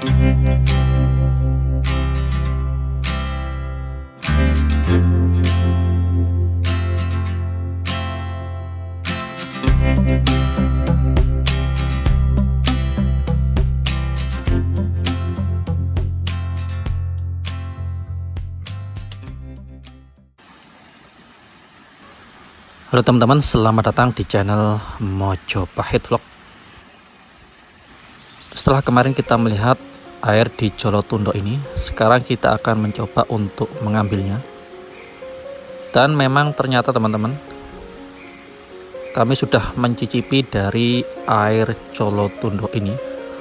Halo teman-teman, selamat datang di channel Mojopahit Vlog. Setelah kemarin kita melihat air di Jolotundo ini, sekarang kita akan mencoba untuk mengambilnya. Dan memang ternyata teman-teman, kami sudah mencicipi dari air Jolotundo ini.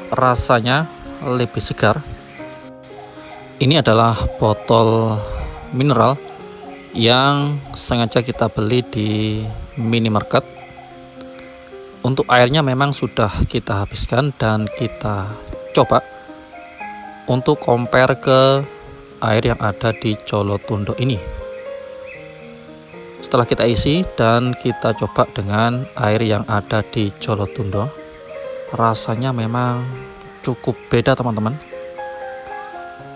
Rasanya lebih segar. Ini adalah botol mineral yang sengaja kita beli di minimarket. Untuk airnya memang sudah kita habiskan dan kita coba untuk compare ke air yang ada di Jolotundo ini. Setelah kita isi dan kita coba dengan air yang ada di Jolotundo, rasanya memang cukup beda teman-teman.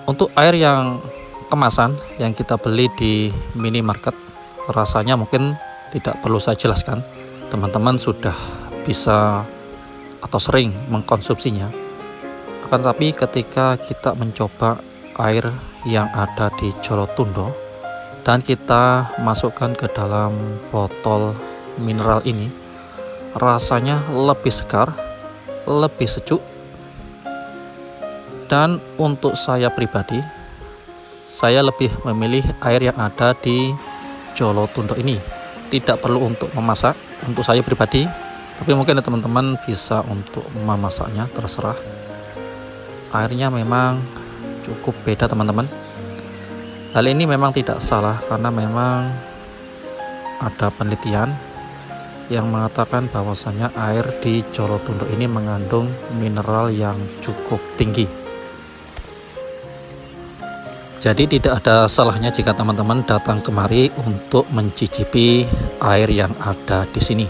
Untuk air yang kemasan yang kita beli di minimarket, rasanya mungkin tidak perlu saya jelaskan, teman-teman sudah bisa atau sering mengkonsumsinya. Akan tetapi ketika kita mencoba air yang ada di Jolotundo dan kita masukkan ke dalam botol mineral ini, rasanya lebih segar, lebih sejuk. Dan untuk saya pribadi, saya lebih memilih air yang ada di Jolotundo ini. Tidak perlu untuk memasak untuk saya pribadi, tapi mungkin teman-teman bisa untuk memasaknya, terserah. Airnya memang cukup beda teman-teman. Hal ini memang tidak salah karena memang ada penelitian yang mengatakan bahwasanya air di Jolotundo ini mengandung mineral yang cukup tinggi. Jadi tidak ada salahnya jika teman-teman datang kemari untuk mencicipi air yang ada di sini.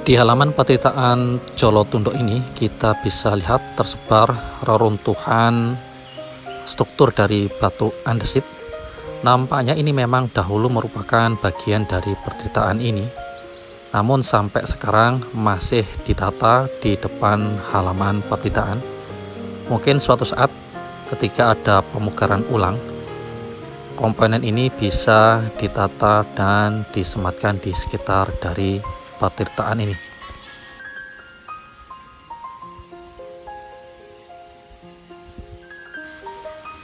Di halaman petitaan Jolotundo ini kita bisa lihat tersebar reruntuhan struktur dari batu andesit. Nampaknya ini memang dahulu merupakan bagian dari petitaan ini. Namun sampai sekarang masih ditata di depan halaman petitaan. Mungkin suatu saat ketika ada pemugaran ulang, komponen ini bisa ditata dan disematkan di sekitar dari petitaan ini.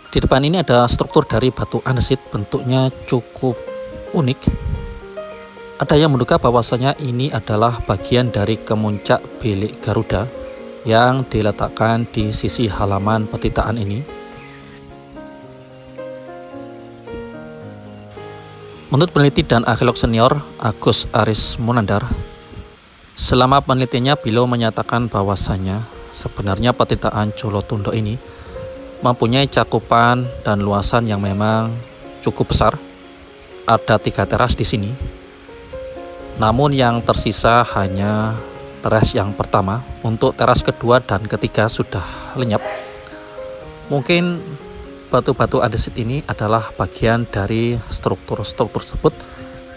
Di depan ini ada struktur dari batu andesit, bentuknya cukup unik. Ada yang menduga bahwasanya ini adalah bagian dari kemuncak bilik Garuda yang diletakkan di sisi halaman petitaan ini. Menurut peneliti dan arkeolog senior Agus Aris Munandar, selama penelitiannya beliau menyatakan bahwasanya sebenarnya petitaan Jolotundo ini mempunyai cakupan dan luasan yang memang cukup besar. Ada 3 teras di sini. Namun yang tersisa hanya teras yang pertama. Untuk teras kedua dan ketiga sudah lenyap. Mungkin batu-batu andesit ini adalah bagian dari struktur-struktur tersebut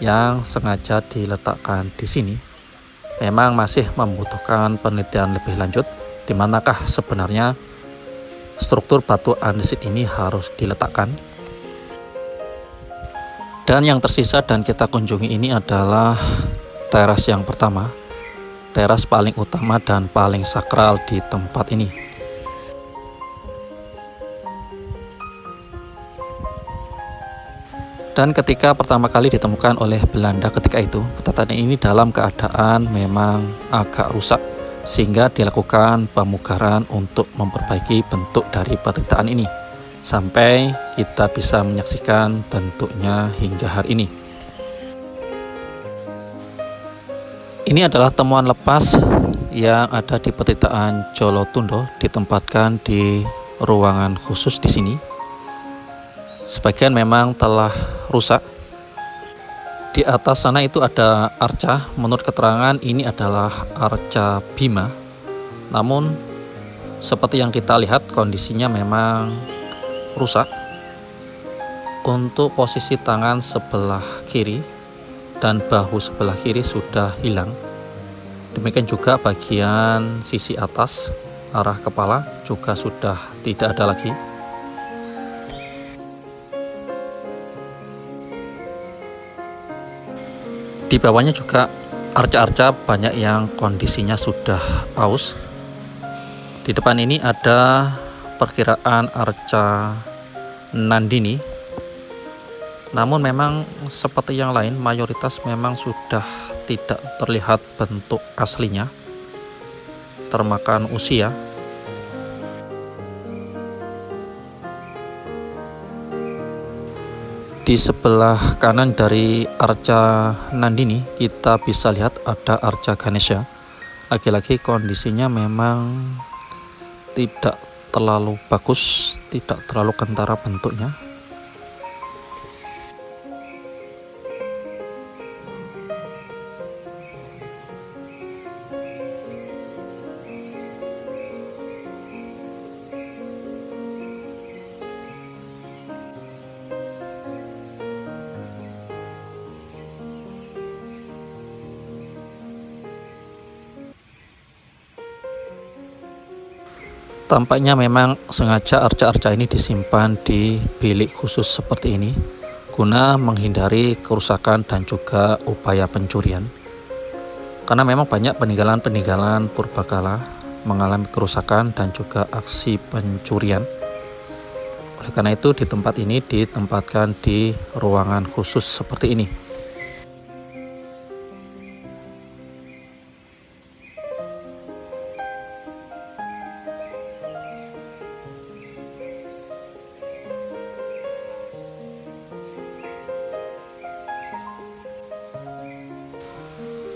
yang sengaja diletakkan di sini. Memang masih membutuhkan penelitian lebih lanjut, di manakah sebenarnya struktur batu andesit ini harus diletakkan. Dan yang tersisa dan kita kunjungi ini adalah teras yang pertama, teras paling utama dan paling sakral di tempat ini. Dan ketika pertama kali ditemukan oleh Belanda ketika itu, petitaan ini dalam keadaan memang agak rusak, sehingga dilakukan pemugaran untuk memperbaiki bentuk dari petitaan ini, sampai kita bisa menyaksikan bentuknya hingga hari ini. Ini adalah temuan lepas yang ada di petitaan Jolotundo, ditempatkan di ruangan khusus di sini. Sebagian memang telah rusak. Di atas sana itu ada arca. Menurut keterangan ini adalah arca Bima. Namun seperti yang kita lihat kondisinya memang rusak. Untuk posisi tangan sebelah kiri dan bahu sebelah kiri sudah hilang. Demikian juga bagian sisi atas arah kepala juga sudah tidak ada lagi. Di bawahnya juga arca-arca banyak yang kondisinya sudah aus. Di depan ini ada perkiraan arca Nandini. Namun memang seperti yang lain, mayoritas memang sudah tidak terlihat bentuk aslinya, termakan usia. Di sebelah kanan dari arca Nandini kita bisa lihat ada arca Ganesha. Lagi-lagi kondisinya memang tidak terlalu bagus, tidak terlalu kentara bentuknya. Tampaknya memang sengaja arca-arca ini disimpan di bilik khusus seperti ini guna menghindari kerusakan dan juga upaya pencurian. Karena memang banyak peninggalan-peninggalan purbakala mengalami kerusakan dan juga aksi pencurian. Oleh karena itu di tempat ini ditempatkan di ruangan khusus seperti ini.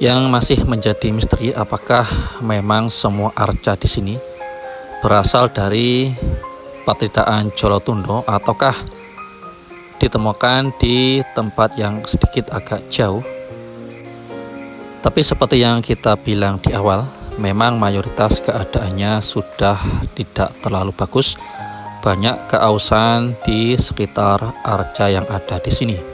Yang masih menjadi misteri apakah memang semua arca di sini berasal dari Patritaan Jolotundo ataukah ditemukan di tempat yang sedikit agak jauh. Tapi seperti yang kita bilang di awal, memang mayoritas keadaannya sudah tidak terlalu bagus. Banyak keausan di sekitar arca yang ada di sini.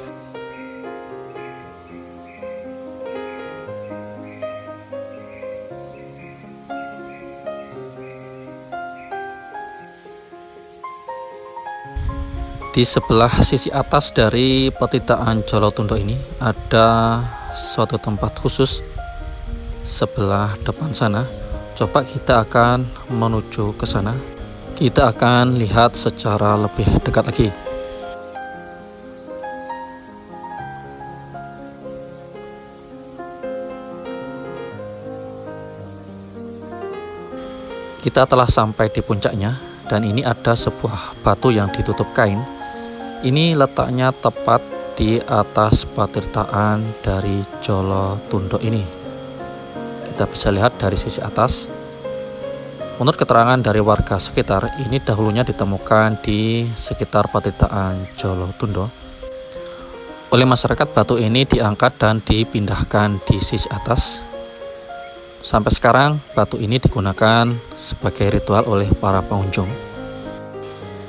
Di sebelah sisi atas dari Petitaan Jolotundo ini ada suatu tempat khusus sebelah depan sana. Coba kita akan menuju ke sana. Kita akan lihat secara lebih dekat lagi. Kita telah sampai di puncaknya dan ini ada sebuah batu yang ditutup kain. Ini letaknya tepat di atas Patirtaan dari Jolotundo ini. Kita bisa lihat dari sisi atas. Menurut keterangan dari warga sekitar, ini dahulunya ditemukan di sekitar Patirtaan Jolotundo. Oleh masyarakat, batu ini diangkat dan dipindahkan di sisi atas. Sampai sekarang, batu ini digunakan sebagai ritual oleh para pengunjung.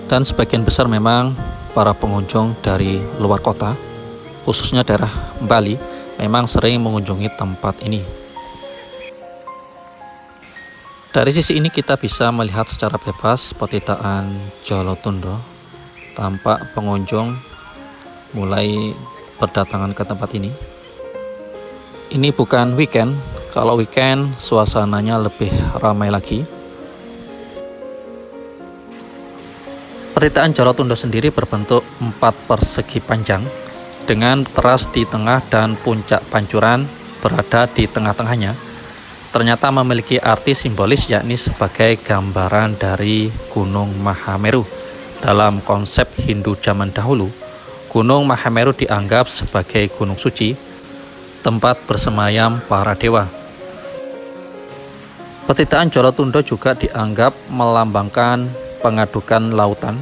Dan sebagian besar memang para pengunjung dari luar kota, khususnya daerah Bali, memang sering mengunjungi tempat ini. Dari sisi ini kita bisa melihat secara bebas Petitaan Jolotundo. Tampak pengunjung mulai berdatangan ke tempat ini. Ini bukan weekend. Kalau weekend suasananya lebih ramai lagi. Petitaan Jolotundo sendiri berbentuk 4 persegi panjang dengan teras di tengah dan puncak pancuran berada di tengah-tengahnya. Ternyata memiliki arti simbolis yakni sebagai gambaran dari Gunung Mahameru. Dalam konsep Hindu zaman dahulu, Gunung Mahameru dianggap sebagai gunung suci, tempat bersemayam para dewa. Petitaan Jolotundo juga dianggap melambangkan pengadukan lautan.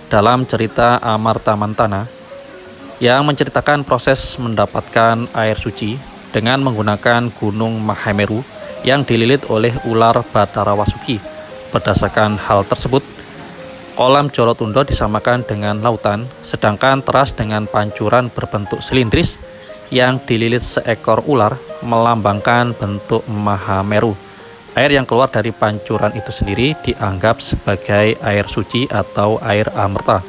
Dalam cerita Amarta Mantana, yang menceritakan proses mendapatkan air suci dengan menggunakan Gunung Mahameru yang dililit oleh ular Batara Wasuki. Berdasarkan hal tersebut, kolam Jolotundo disamakan dengan lautan, sedangkan teras dengan pancuran berbentuk silindris yang dililit seekor ular melambangkan bentuk Mahameru. Air yang keluar dari pancuran itu sendiri dianggap sebagai air suci atau air amerta.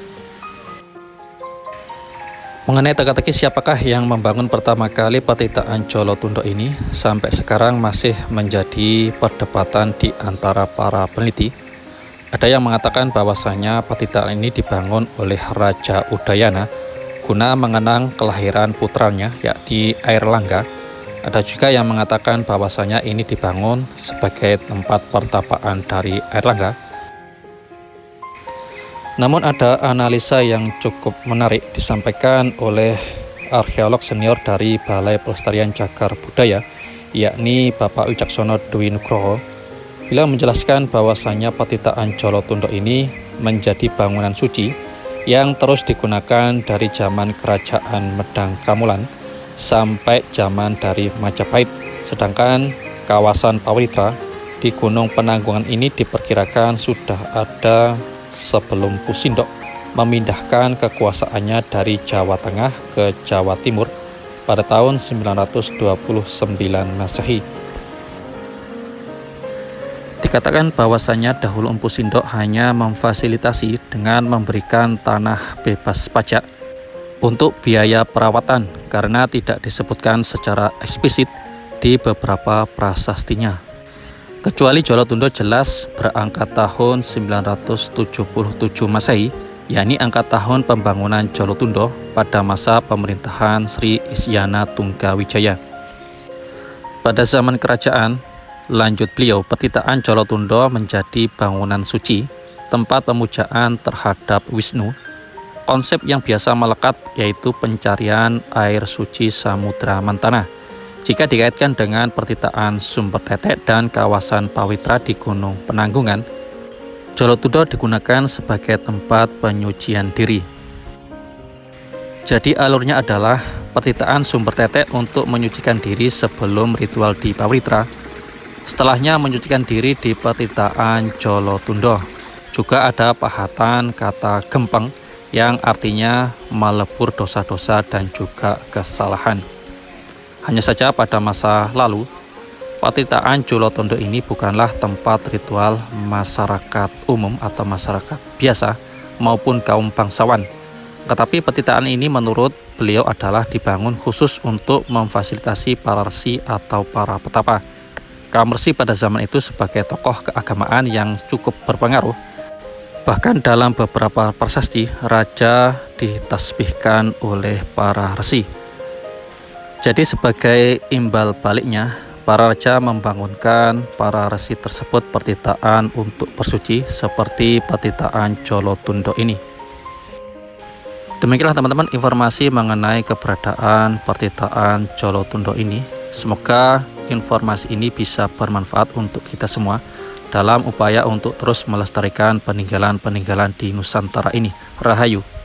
Mengenai teka-teki siapakah yang membangun pertama kali petitaan Jolotundo ini, sampai sekarang masih menjadi perdebatan di antara para peneliti. Ada yang mengatakan bahwasanya petitaan ini dibangun oleh Raja Udayana guna mengenang kelahiran putranya, yakni Airlangga. Ada juga yang mengatakan bahwasanya ini dibangun sebagai tempat pertapaan dari Airlangga. Namun ada analisa yang cukup menarik disampaikan oleh arkeolog senior dari Balai Pelestarian Cagar Budaya, yakni Bapak Wicaksono Dwi Nugroho. Beliau menjelaskan bahwasanya petitaan Jolotundo ini menjadi bangunan suci yang terus digunakan dari zaman Kerajaan Medang Kamulan sampai zaman dari Majapahit. Sedangkan kawasan Pawitra di Gunung Penanggungan ini diperkirakan sudah ada sebelum Pusindok memindahkan kekuasaannya dari Jawa Tengah ke Jawa Timur pada tahun 929 Masehi. Dikatakan bahwasanya dahulu Empu Sindok hanya memfasilitasi dengan memberikan tanah bebas pajak untuk biaya perawatan karena tidak disebutkan secara eksplisit di beberapa prasastinya. Kecuali Jolotundo jelas berangkat tahun 977 Masehi, yakni angka tahun pembangunan Jolotundo pada masa pemerintahan Sri Isyana Tunggawijaya. Pada zaman kerajaan, lanjut beliau, petitaan Jolotundo menjadi bangunan suci, tempat pemujaan terhadap Wisnu. Konsep yang biasa melekat yaitu pencarian air suci Samudra Mantana. Jika dikaitkan dengan pertitaan Sumber Tetek dan kawasan Pawitra di Gunung Penanggungan, Jolotundo digunakan sebagai tempat penyucian diri. Jadi alurnya adalah pertitaan Sumber Tetek untuk menyucikan diri sebelum ritual di Pawitra. Setelahnya menyucikan diri di pertitaan Jolotundo. Juga ada pahatan kata gempeng yang artinya melebur dosa-dosa dan juga kesalahan. Hanya saja pada masa lalu, petitaan Jolotundo ini bukanlah tempat ritual masyarakat umum atau masyarakat biasa maupun kaum bangsawan. Tetapi petitaan ini menurut beliau adalah dibangun khusus untuk memfasilitasi para resi atau para petapa. Kaum resi pada zaman itu sebagai tokoh keagamaan yang cukup berpengaruh. Bahkan dalam beberapa prasasti, raja ditasbihkan oleh para resi. Jadi sebagai imbal baliknya, para raja membangunkan para resi tersebut pertitaan untuk bersuci seperti pertitaan Jolotundo ini. Demikianlah teman-teman informasi mengenai keberadaan pertitaan Jolotundo ini. Semoga informasi ini bisa bermanfaat untuk kita semua dalam upaya untuk terus melestarikan peninggalan-peninggalan di Nusantara ini. Rahayu.